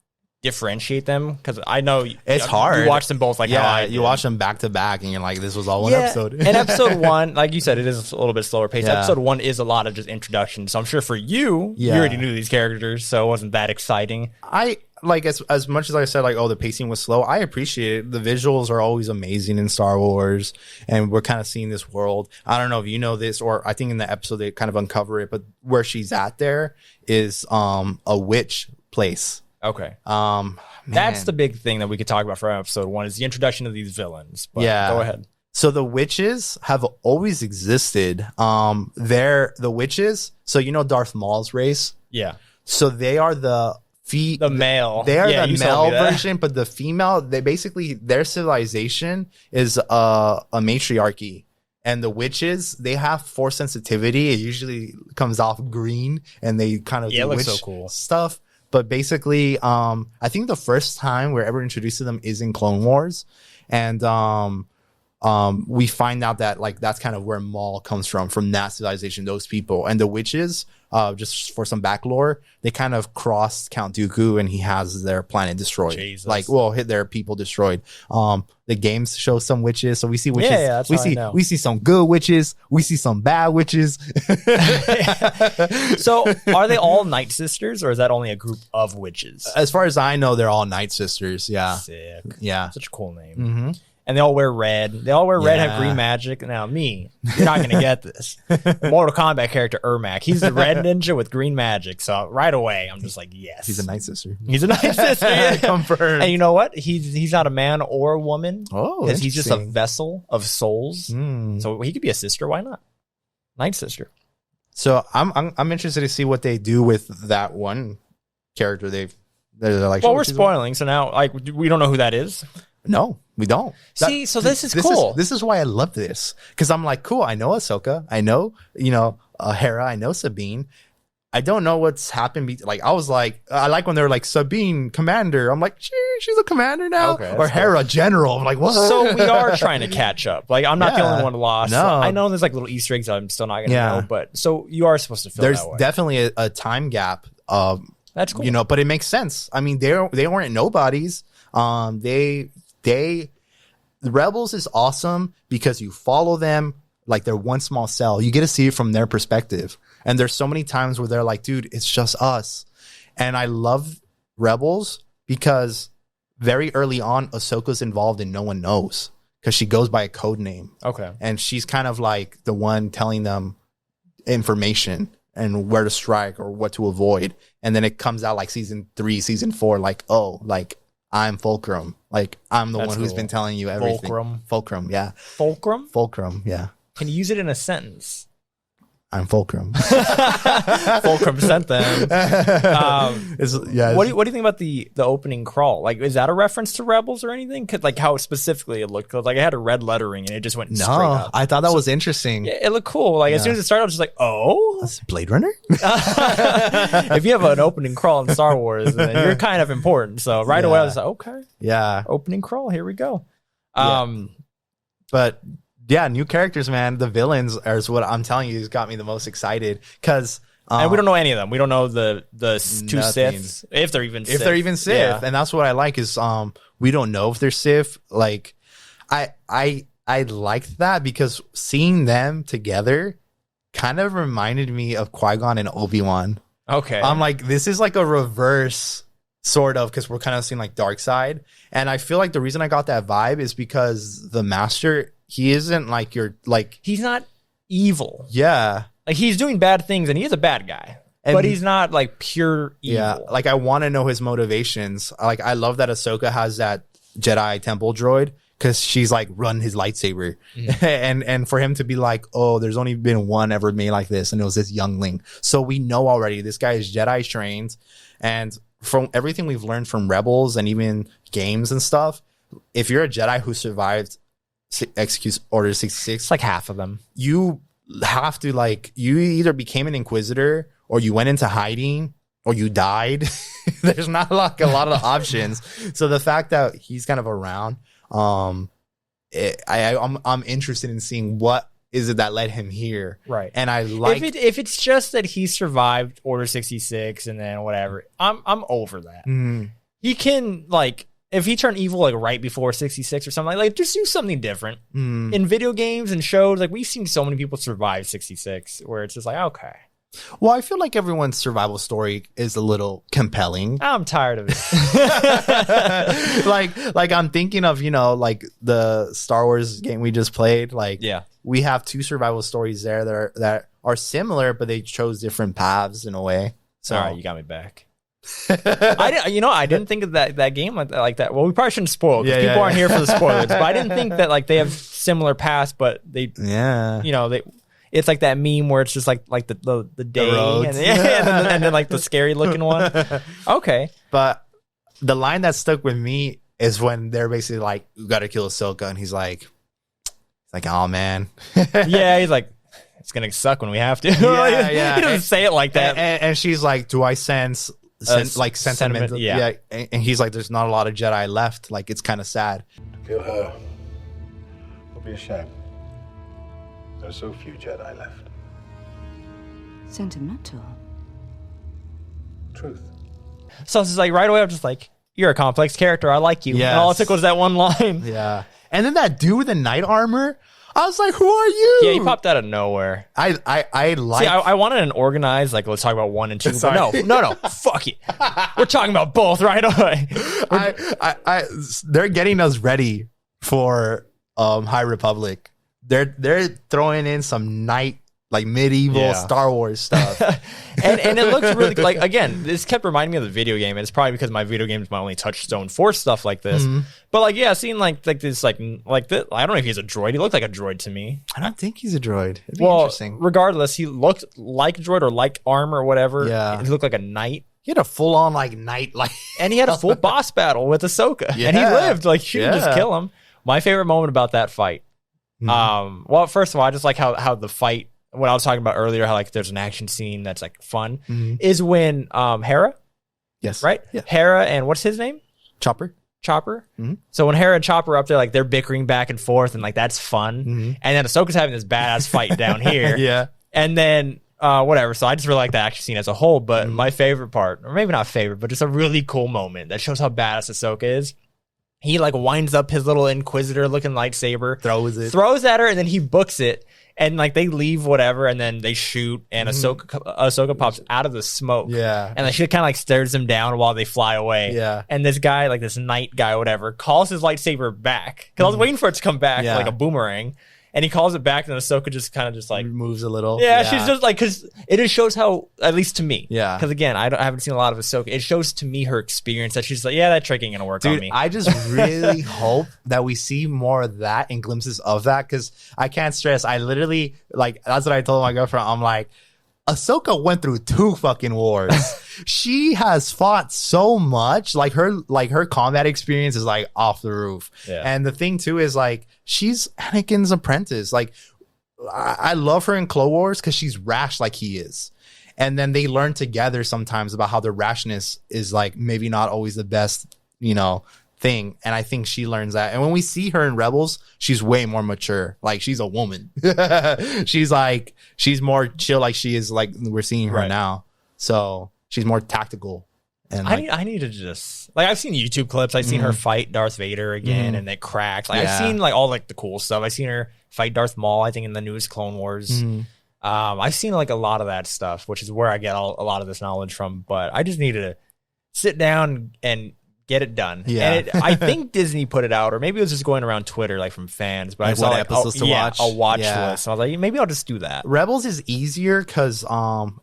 differentiate them? Because I know it's hard. You watch them both like how I did. You watch them back to back, and you're like, this was all one episode. And episode 1, like you said, it is a little bit slower pace. Episode 1 is a lot of just introduction. So I'm sure for you, you already knew these characters, so it wasn't that exciting. I like as much as I said, like, oh, the pacing was slow. I appreciate it. The visuals are always amazing in Star Wars, and we're kind of seeing this world. I don't know if you know this, or I think in the episode they kind of uncover it, but where she's at there is a witch place. Okay. That's the big thing that we could talk about for episode 1 is the introduction of these villains. But go ahead. So the witches have always existed. They're the witches. So you know Darth Maul's race? Yeah. So they are the male. They are the male version, but the female, they basically their civilization is a matriarchy. And the witches, they have force sensitivity. It usually comes off green, and they kind of do witch stuff. But basically, I think the first time we're ever introduced to them is in Clone Wars. And we find out that like that's kind of where Maul comes from that civilization, those people. And the witches, just for some back lore, they kind of crossed Count Dooku, and he has their planet destroyed. Jesus. Like, well, hit their people destroyed. The games show some witches, so we see witches. Yeah, we see some good witches. We see some bad witches. So, are they all Night Sisters, or is that only a group of witches? As far as I know, they're all Night Sisters. Yeah, sick. Yeah, such a cool name. And they all wear red. They all wear red, have green magic. Now, me, you're not going to get this. Mortal Kombat character Ermac. He's the red ninja with green magic. So right away, I'm just like, yes. He's a Night Sister. He's a Night Sister. Yeah. Confirmed. And you know what? He's not a man or a woman. Oh, because he's just a vessel of souls. So he could be a sister. Why not? Night Sister. So I'm interested to see what they do with that one character. They're like, well, we're spoiling. So now, like, we don't know who that is. No, we don't. See, so this is cool. This is why I love this. Because I'm like, cool, I know Ahsoka. I know, Hera. I know Sabine. I don't know what's happened. Like, I was like, I like when they're like, Sabine, commander. I'm like, she's a commander now. Okay, or Hera, general. I'm like, what? So we are trying to catch up. Like, I'm not the only one lost. No. I know there's like little Easter eggs I'm still not going to know. But so you are supposed to feel there's that way. Definitely a time gap. That's cool. But it makes sense. I mean, they weren't nobodies. The Rebels is awesome because you follow them like they're one small cell. You get to see it from their perspective. And there's so many times where they're like, dude, it's just us. And I love Rebels because very early on, Ahsoka's involved and no one knows because she goes by a code name. Okay. And she's kind of like the one telling them information and where to strike or what to avoid. And then it comes out like season 3, season 4, like, oh, like, I'm Fulcrum. Like, I'm the one who's been telling you everything. Fulcrum, yeah. Fulcrum? Fulcrum, yeah. Can you use it in a sentence? I'm Fulcrum. Fulcrum sent them. What do you think about the opening crawl? Like, is that a reference to Rebels or anything? 'Cause, like, how specifically it looked. 'Cause, like, it had a red lettering and it just went straight up. I thought that was interesting. Yeah, it looked cool. Like, as soon as it started, I was just like, oh, That's Blade Runner. if you have an opening crawl in Star Wars, then you're kind of important. So right away, I was like, okay, Yeah, opening crawl, here we go. but yeah, new characters, man. The villains are what I'm telling you has got me the most excited because. And we don't know any of them. We don't know the two Nothing. Siths, if they're even Sith. If they're even Sith. Yeah. And that's what I like is we don't know if they're Sith. Like I liked that because seeing them together kind of reminded me of Qui-Gon and Obi-Wan. Okay. I'm like, this is like a reverse sort of, because we're kind of seeing like dark side. And I feel like the reason I got that vibe is because the master, he isn't like he's not evil. yeah. Like, he's doing bad things and he is a bad guy. But he's not like pure evil. Yeah, like I want to know his motivations. Like I love that Ahsoka has that Jedi temple droid because she's like run his lightsaber, and for him to be like, oh, there's only been one ever made like this, and it was this youngling. So we know already this guy is Jedi trained, and from everything we've learned from Rebels and even games and stuff, if you're a Jedi who survived executes Order 66, It's like half of them. you have to like you either became an Inquisitor or you went into hiding or you died. There's not like a lot of options. So the fact that he's kind of around, I'm interested in seeing what is it that led him here. Right. And I like if it's just that he survived Order 66 and then whatever, I'm over that. He can, like, if he turned evil like right before 66 or something, like just do something different. In video games and shows, like we've seen so many people survive 66 where it's just like, okay. Well, I feel like everyone's survival story is a little compelling. I'm tired of it. like I'm thinking of, like the Star Wars game we just played. Like, Yeah. we have two survival stories there that are similar, but they chose different paths in a way. So All right, you got me back. I didn't think of that game like that. Well, we probably shouldn't spoil because people aren't here for the spoilers. But I didn't think that like they have similar paths, but they, it's like that meme where it's just like the day roads. and then like the scary looking one. Okay, But the line that stuck with me is when they're basically like, "We got to kill Ahsoka," and he's like, "Oh man." yeah, he's like, it's gonna suck when we have to. Yeah. He doesn't say it like that. And she's like, "Do I sense like sentiment?" yeah. And he's like, "There's not a lot of Jedi left. Like, it's kind of sad." Kill her. Don't be ashamed. There are so few Jedi left. Sentimental. Truth. So it's just like right away, I'm just like, you're a complex character. I like you. Yes. And all it took was that one line. Yeah. And then that dude with the knight armor, I was like, "Who are you?" Yeah, he popped out of nowhere. I like. See, I wanted an organized, like, let's talk about 1 and 2. Sorry. But no, fuck it. We're talking about both right away. They're getting us ready for High Republic. They're throwing in some knight, like medieval Star Wars stuff. and it looks really, like, again, this kept reminding me of the video game. And it's probably because my video game is my only touchstone for stuff like this. But, like, yeah, seeing, like this, like this, I don't know if he's a droid. He looked like a droid to me. I don't think he's a droid. It'd be Well, interesting. regardless, he looked like a droid or like armor or whatever. Yeah. He looked like a knight. He had a full on like knight, like, And he had a full boss battle with Ahsoka. And he Yeah. lived. Like, you can just kill him. My favorite moment about that fight. Well, first of all, I just like how the fight, what I was talking about earlier, how like there's an action scene that's like fun, is when Hera, yes, right? Yeah. Hera and what's his name? Chopper. So when Hera and Chopper are up there, like they're bickering back and forth, and like that's fun. And then Ahsoka's having this badass fight down here. Yeah. And then whatever. So I just really like the action scene as a whole. But my favorite part, or maybe not favorite, but just a really cool moment that shows how badass Ahsoka is. He like winds up his little Inquisitor looking lightsaber, throws at her, and then he books it. And like they leave whatever, and then they shoot, and Ahsoka pops out of the smoke. Yeah. And like she kind of like stares him down while they fly away. Yeah. And this guy, like this knight guy, or whatever, calls his lightsaber back because I was waiting for it to come back like a boomerang. and he calls it back, and Ahsoka just kind of just like moves a little. Yeah, she's just like, because it just shows how, at least to me. Yeah. Because again, I haven't seen a lot of Ahsoka. It shows to me her experience that she's like, yeah, that trick ain't gonna work on me. I just really hope that we see more of that and glimpses of that, because I can't stress. I literally, like, that's what I told my girlfriend. I'm like, Ahsoka went through 2 fucking wars. She has fought so much. Like her combat experience is like off the roof. Yeah. And the thing too is like she's Anakin's apprentice. Like I love her in Clone Wars because she's rash like he is. And then they learn together sometimes about how their rashness is like maybe not always the best, thing. And I think she learns that. And when we see her in Rebels, she's way more mature. Like she's a woman. she's more chill, like she is, like we're seeing her now. So she's more tactical. And I need to just, like, I've seen YouTube clips. I've seen her fight Darth Vader again, and it cracks. Like I've seen like all like the cool stuff. I've seen her fight Darth Maul, I think, in the newest Clone Wars. I've seen like a lot of that stuff, which is where I get a lot of this knowledge from. But I just needed to sit down and get it done. Yeah. And I think Disney put it out, or maybe it was just going around Twitter, like from fans. But like I saw like, episodes to watch. A watch list. So I was like, maybe I'll just do that. Rebels is easier because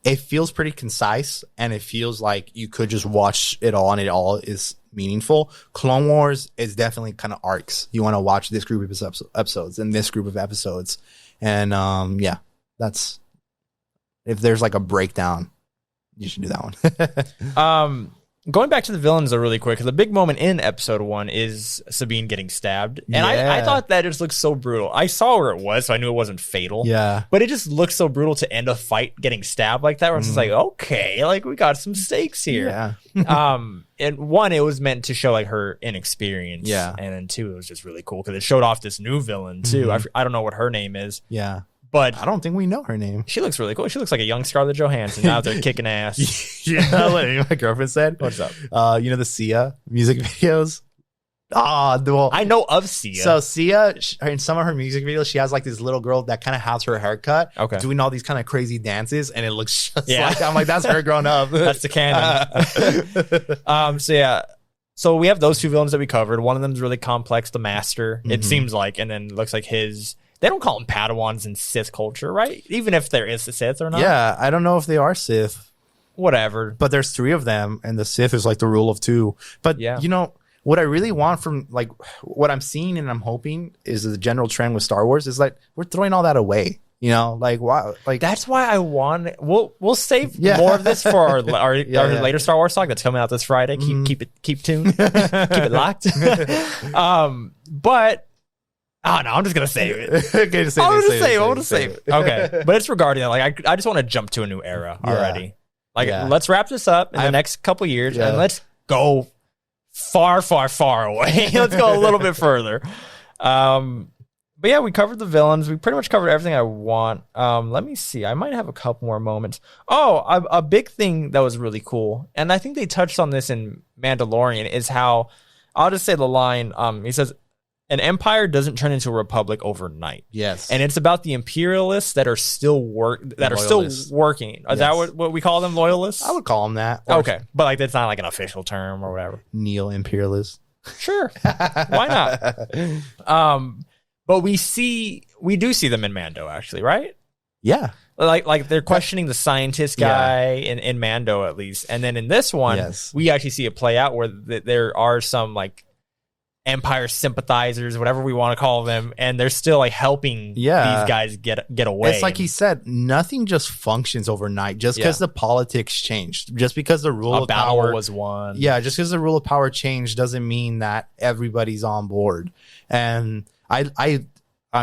it feels pretty concise, and it feels like you could just watch it all, and it all is meaningful. Clone Wars is definitely kind of arcs. You want to watch this group of episodes and this group of episodes, and that's, if there's like a breakdown, you should do that one. Going back to the villains though really quick, the big moment in episode 1 is Sabine getting stabbed. And I thought that just looked so brutal. I saw where it was, so I knew it wasn't fatal. Yeah. But it just looks so brutal to end a fight getting stabbed like that, where it's just like, okay, like we got some stakes here. Yeah. And 1, it was meant to show like her inexperience. Yeah. And then 2, it was just really cool because it showed off this new villain too. I don't know what her name is. Yeah. But I don't think we know her name. She looks really cool. She looks like a young Scarlett Johansson out there kicking ass. Yeah, what my girlfriend said. What's up? The Sia music videos. Well, I know of Sia. So Sia, in some of her music videos, she has like this little girl that kind of has her haircut, doing all these kind of crazy dances, and it looks just like, I'm like, that's her growing up. That's the canon. So we have those 2 villains that we covered. One of them is really complex, the Master. It seems like, and then looks like his. They don't call them Padawans in Sith culture, right? Even if there is a Sith or not. Yeah, I don't know if they are Sith. Whatever. But there's 3 of them, and the Sith is like the rule of 2. But, what I really want from, like, what I'm seeing and I'm hoping is the general trend with Star Wars is, like, we're throwing all that away. Like, why? Like, that's why I want. We'll save more of this for our later Star Wars talk that's coming out this Friday. Keep tuned. Keep it locked. But. Oh no, I'm just gonna save it. Okay, I'm gonna save it. Okay, but it's regarding that. Like, I just want to jump to a new era already. Like, let's wrap this up in the next couple years, and let's go far, far, far away. Let's go a little bit further. But yeah, we covered the villains. We pretty much covered everything I want. Let me see. I might have a couple more moments. A big thing that was really cool, and I think they touched on this in Mandalorian, is how, I'll just say the line. He says, an empire doesn't turn into a republic overnight. Yes. And it's about the imperialists that are still working. Is that what we call them, loyalists? I would call them that. Okay. But like, that's not like an official term or whatever. Neo-imperialist. Sure. Why not? But we do see them in Mando, actually, right? Yeah. Like they're questioning the scientist guy in Mando, at least. And then in this one, we actually see it play out where there are some like Empire sympathizers, whatever we want to call them, and they're still like helping these guys get away. It's like he said, nothing just functions overnight. Just because the politics changed, just because the rule of power was won. Yeah, just because the rule of power changed doesn't mean that everybody's on board. And I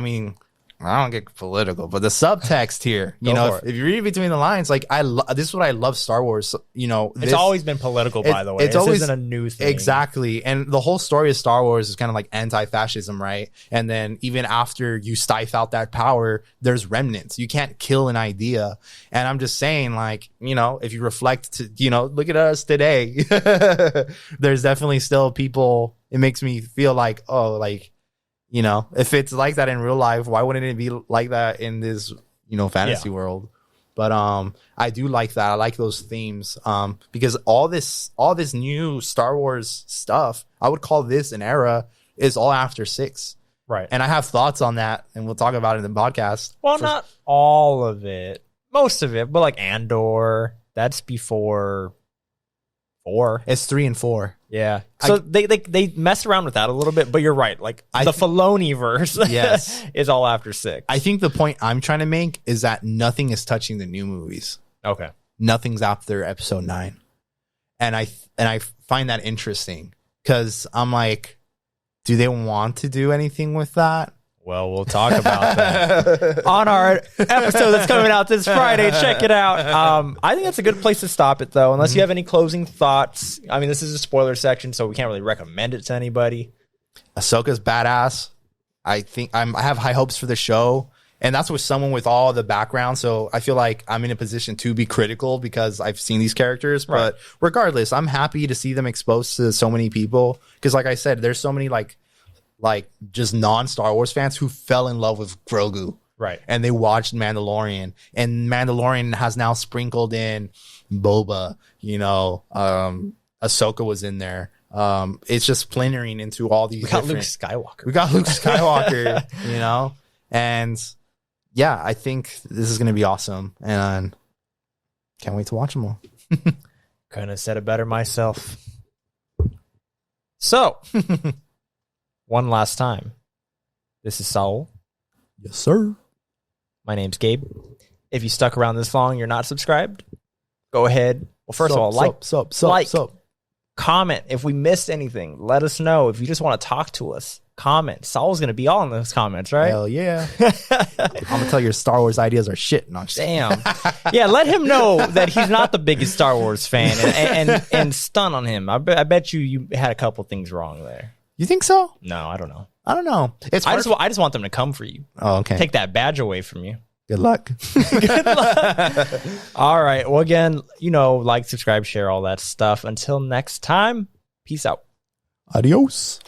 mean, I don't get political, but the subtext here, if you read between the lines, like this is what I love Star Wars. It's always been political, by the way. This isn't a new thing. Exactly. And the whole story of Star Wars is kind of like anti-fascism, right? And then even after you stifle out that power, there's remnants. You can't kill an idea. And I'm just saying, like, if you reflect to, look at us today, there's definitely still people. It makes me feel like, if it's like that in real life, why wouldn't it be like that in this, fantasy world? But I do like that. I like those themes because all this new Star Wars stuff, I would call this an era, is all after 6. Right. And I have thoughts on that, and we'll talk about it in the podcast. Well, not all of it. Most of it. But like Andor, that's before 4. It's 3 and 4. Yeah. So they mess around with that a little bit, but you're right. Like the Filoni verse Yes. is all after 6. I think the point I'm trying to make is that nothing is touching the new movies. Okay. Nothing's after episode 9. And I find that interesting because I'm like, do they want to do anything with that? Well, we'll talk about that on our episode that's coming out this Friday. Check it out. I think that's a good place to stop it, though, unless you have any closing thoughts. I mean, this is a spoiler section, so we can't really recommend it to anybody. Ahsoka's badass. I think I have high hopes for the show, and that's with someone with all the background. So I feel like I'm in a position to be critical because I've seen these characters. Right. But regardless, I'm happy to see them exposed to so many people because, like I said, there's so many like just non-Star Wars fans who fell in love with Grogu. Right. And they watched Mandalorian. And Mandalorian has now sprinkled in Boba, Ahsoka was in there. It's just splintering into all these We got Luke Skywalker. We got Luke Skywalker, And yeah, I think this is going to be awesome. And can't wait to watch them all. Couldn't have said it better myself. So, one last time. This is Saul. Yes, sir. My name's Gabe. If you stuck around this long, you're not subscribed, go ahead. Well, first of all, like, comment. If we missed anything, let us know. If you just want to talk to us, comment. Saul's going to be all in those comments, right? Hell yeah. I'm going to tell you your Star Wars ideas are shit. No, damn. Yeah, let him know that he's not the biggest Star Wars fan and stun on him. I bet you had a couple things wrong there. You think so? No, I don't know. I don't know. I just want them to come for you. Oh, okay. Take that badge away from you. Good luck. Good luck. All right. Well, again, like, subscribe, share, all that stuff. Until next time, peace out. Adios.